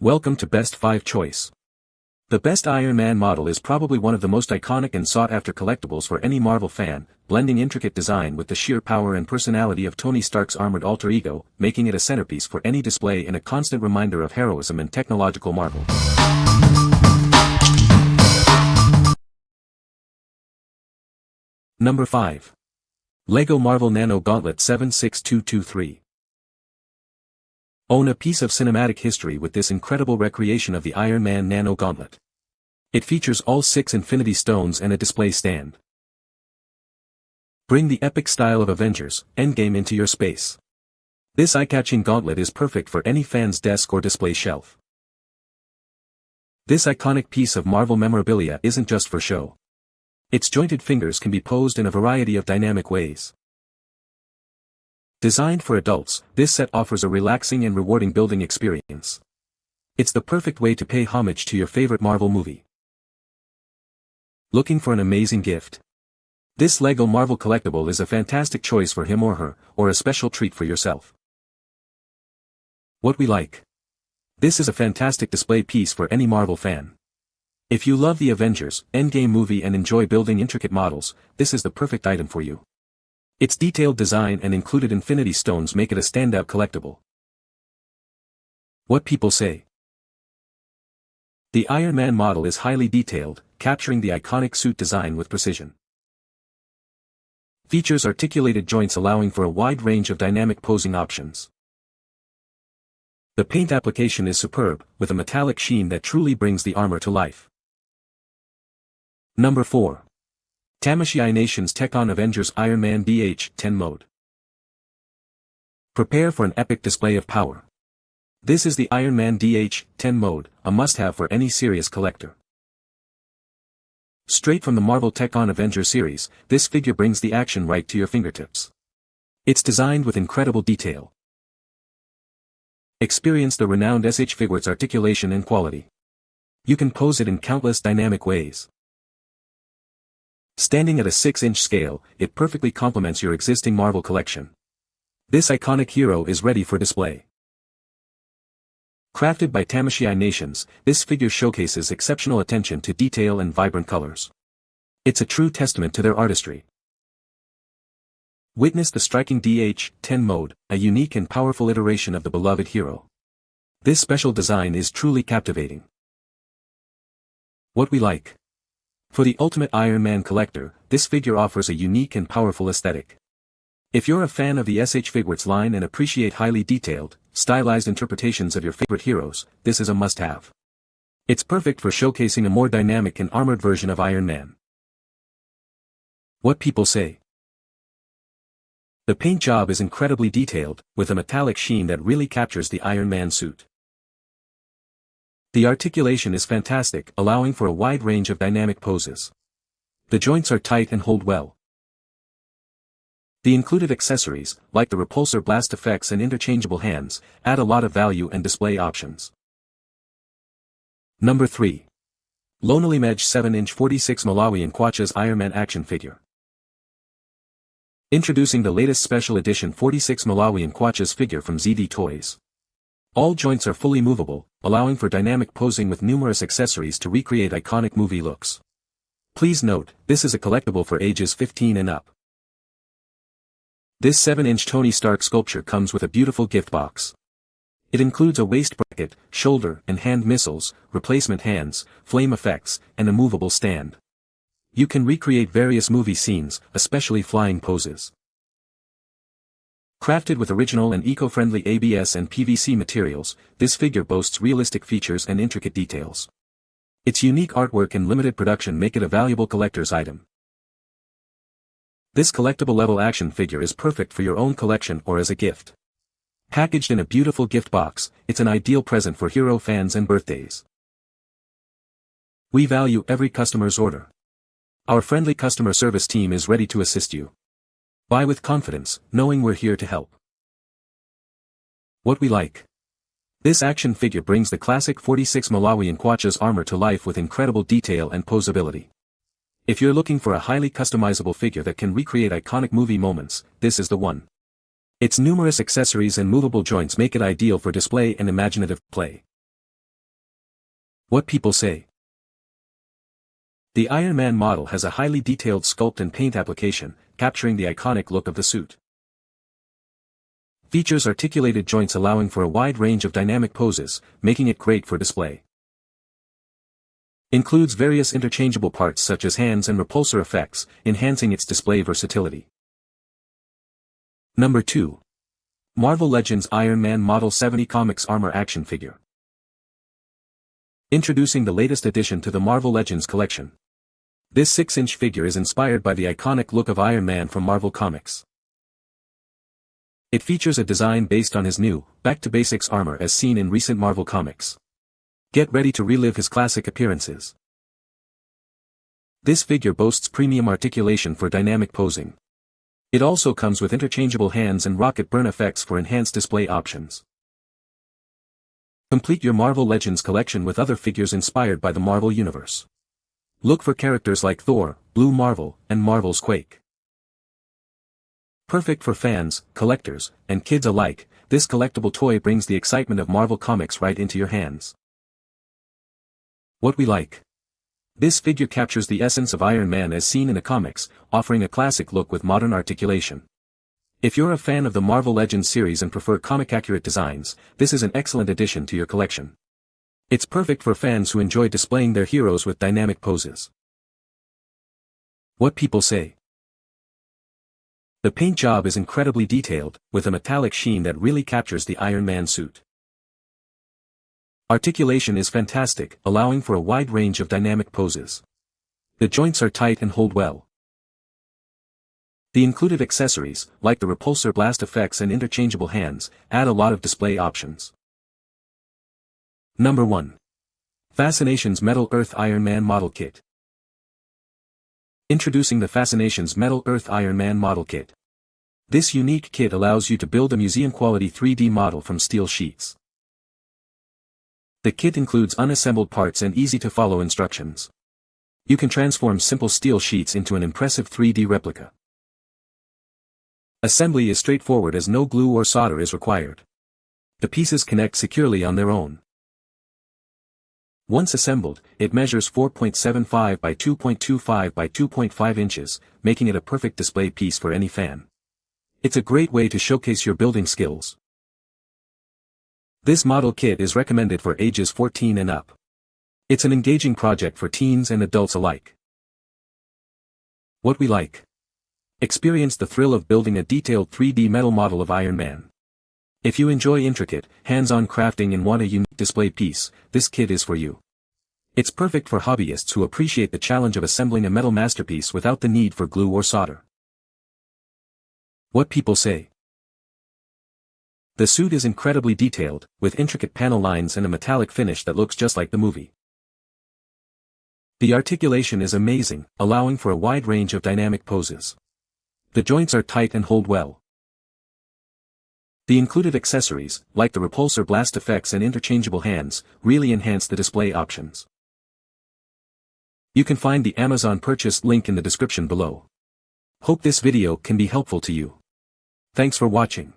Welcome to Best 5 Choice. The best Iron Man model is probably one of the most iconic and sought-after collectibles for any Marvel fan, blending intricate design with the sheer power and personality of Tony Stark's armored alter ego, making it a centerpiece for any display and a constant reminder of heroism and technological marvel. Number 5. LEGO Marvel Nano Gauntlet 76223. Own a piece of cinematic history with this incredible recreation of the Iron Man Nano Gauntlet. It features all 6 Infinity Stones and a display stand. Bring the epic style of Avengers, Endgame into your space. This eye-catching gauntlet is perfect for any fan's desk or display shelf. This iconic piece of Marvel memorabilia isn't just for show. Its jointed fingers can be posed in a variety of dynamic ways. Designed for adults, this set offers a relaxing and rewarding building experience. It's the perfect way to pay homage to your favorite Marvel movie. Looking for an amazing gift? This LEGO Marvel collectible is a fantastic choice for him or her, or a special treat for yourself. What we like. This is a fantastic display piece for any Marvel fan. If you love the Avengers, Endgame movie and enjoy building intricate models, this is the perfect item for you. Its detailed design and included Infinity Stones make it a standout collectible. What people say. The Iron Man model is highly detailed, capturing the iconic suit design with precision. Features articulated joints allowing for a wide range of dynamic posing options. The paint application is superb, with a metallic sheen that truly brings the armor to life. Number 4. Tamashii Nations Tech-On Avengers Iron Man DH-10 Mode. Prepare for an epic display of power. This is the Iron Man DH-10 mode, a must-have for any serious collector. Straight from the Marvel Tech-On Avengers series, this figure brings the action right to your fingertips. It's designed with incredible detail. Experience the renowned SH Figuarts articulation and quality. You can pose it in countless dynamic ways. Standing at a 6-inch scale, it perfectly complements your existing Marvel collection. This iconic hero is ready for display. Crafted by Tamashii Nations, this figure showcases exceptional attention to detail and vibrant colors. It's a true testament to their artistry. Witness the striking DH-10 mode, a unique and powerful iteration of the beloved hero. This special design is truly captivating. What we like. For the ultimate Iron Man collector, this figure offers a unique and powerful aesthetic. If you're a fan of the SH Figuarts line and appreciate highly detailed, stylized interpretations of your favorite heroes, this is a must-have. It's perfect for showcasing a more dynamic and armored version of Iron Man. What people say. The paint job is incredibly detailed, with a metallic sheen that really captures the Iron Man suit. The articulation is fantastic, allowing for a wide range of dynamic poses. The joints are tight and hold well. The included accessories, like the repulsor blast effects and interchangeable hands, add a lot of value and display options. Number 3. LonullyMege 7-inch 46 Malawian Kwacha's Iron Man action figure. Introducing the latest special edition 46 Malawian Kwacha's figure from ZD Toys. All joints are fully movable, allowing for dynamic posing with numerous accessories to recreate iconic movie looks. Please note, this is a collectible for ages 15 and up. This 7-inch Tony Stark sculpture comes with a beautiful gift box. It includes a waist bracket, shoulder and hand missiles, replacement hands, flame effects, and a movable stand. You can recreate various movie scenes, especially flying poses. Crafted with original and eco-friendly ABS and PVC materials, this figure boasts realistic features and intricate details. Its unique artwork and limited production make it a valuable collector's item. This collectible-level action figure is perfect for your own collection or as a gift. Packaged in a beautiful gift box, it's an ideal present for hero fans and birthdays. We value every customer's order. Our friendly customer service team is ready to assist you. Buy with confidence, knowing we're here to help. What we like. This action figure brings the classic 46 Malawian Kwacha's armor to life with incredible detail and posability. If you're looking for a highly customizable figure that can recreate iconic movie moments, this is the one. Its numerous accessories and movable joints make it ideal for display and imaginative play. What people say. The Ironman model has a highly detailed sculpt and paint application, capturing the iconic look of the suit. Features articulated joints allowing for a wide range of dynamic poses, making it great for display. Includes various interchangeable parts such as hands and repulsor effects, enhancing its display versatility. Number 2. Marvel Legends Iron Man Model 70 Comics Armor Action Figure. Introducing the latest addition to the Marvel Legends collection. This 6-inch figure is inspired by the iconic look of Iron Man from Marvel Comics. It features a design based on his new, back-to-basics armor as seen in recent Marvel Comics. Get ready to relive his classic appearances. This figure boasts premium articulation for dynamic posing. It also comes with interchangeable hands and rocket burn effects for enhanced display options. Complete your Marvel Legends collection with other figures inspired by the Marvel Universe. Look for characters like Thor, Blue Marvel, and Marvel's Quake. Perfect for fans, collectors, and kids alike, this collectible toy brings the excitement of Marvel Comics right into your hands. What we like. This figure captures the essence of Iron Man as seen in the comics, offering a classic look with modern articulation. If you're a fan of the Marvel Legends series and prefer comic-accurate designs, this is an excellent addition to your collection. It's perfect for fans who enjoy displaying their heroes with dynamic poses. What people say. The paint job is incredibly detailed, with a metallic sheen that really captures the Iron Man suit. Articulation is fantastic, allowing for a wide range of dynamic poses. The joints are tight and hold well. The included accessories, like the repulsor blast effects and interchangeable hands, add a lot of display options. Number 1. Fascinations Metal Earth Iron Man Model Kit. Introducing the Fascinations Metal Earth Iron Man Model Kit. This unique kit allows you to build a museum-quality 3D model from steel sheets. The kit includes unassembled parts and easy-to-follow instructions. You can transform simple steel sheets into an impressive 3D replica. Assembly is straightforward as no glue or solder is required. The pieces connect securely on their own. Once assembled, it measures 4.75 by 2.25 by 2.5 inches, making it a perfect display piece for any fan. It's a great way to showcase your building skills. This model kit is recommended for ages 14 and up. It's an engaging project for teens and adults alike. What we like. Experience the thrill of building a detailed 3D metal model of Iron Man. If you enjoy intricate, hands-on crafting and want a unique display piece, this kit is for you. It's perfect for hobbyists who appreciate the challenge of assembling a metal masterpiece without the need for glue or solder. What people say. The suit is incredibly detailed, with intricate panel lines and a metallic finish that looks just like the movie. The articulation is amazing, allowing for a wide range of dynamic poses. The joints are tight and hold well. The included accessories, like the repulsor blast effects and interchangeable hands, really enhance the display options. You can find the Amazon purchase link in the description below. Hope this video can be helpful to you. Thanks for watching.